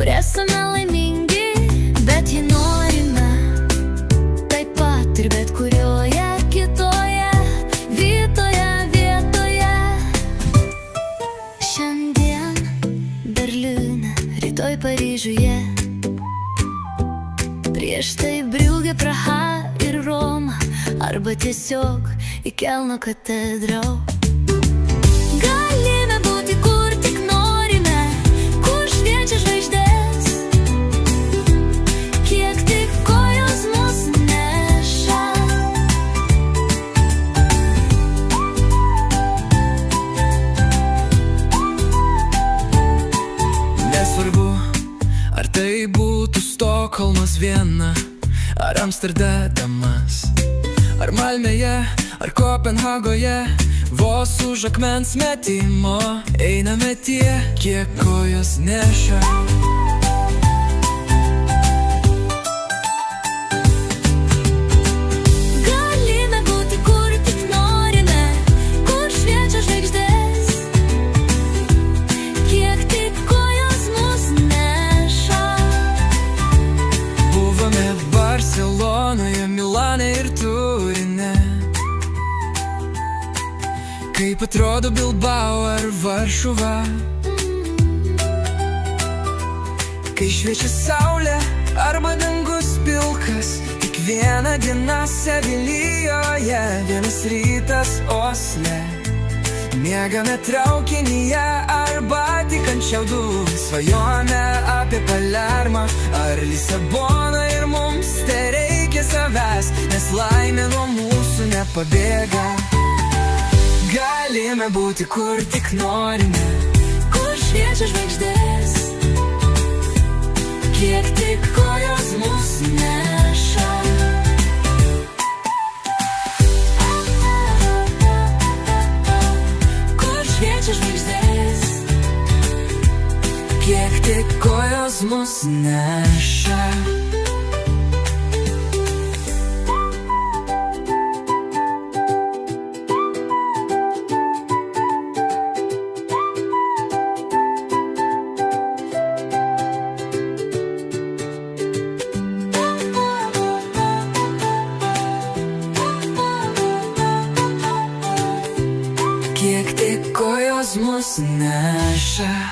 kur esame laimingi, bet jį norime taip pat ir bet kurioje kitoje vietoje. Šiandien Berlyne, rytoj Paryžiuje, prieš tai Briugė, Praha ir Roma, arba tiesiog į Kelno katedrą. Galime būti kur tik norime, kur šviečia žvaigždės, kiek tik kojos mus neša. Nesvarbu, ar tai būtų Stokholmas, Viena ar Amsterdamas, ar Malmėje, ar Kopenhagoje, vos už akmens metimo einame tie, kiek kojos neša. Galime būti kur tik norime, kur šviečia žvaigždės, kiek tik kojos mus neša. Buvome Barcelonoje, Milane ir Turine, kaip atrodo Bilbao ar Varšuva, kai šviečia saulė arba dangus pilkas, kiekviena diena Sevilijoje, vienas rytas Osle, miegame traukinyje arba tik ant šiaudų, svajojame apie Palermą ar Lisaboną ir mums tereikia savęs, nes laimė nuo mūsų nepabėga. Galime būti kur tik norime, kur šviečia žvaigždės, kiek tik kojos mus neša. Kur šviečia žvaigždės, kiek tik kojos mus neša. Kiek tik kojos mus neša.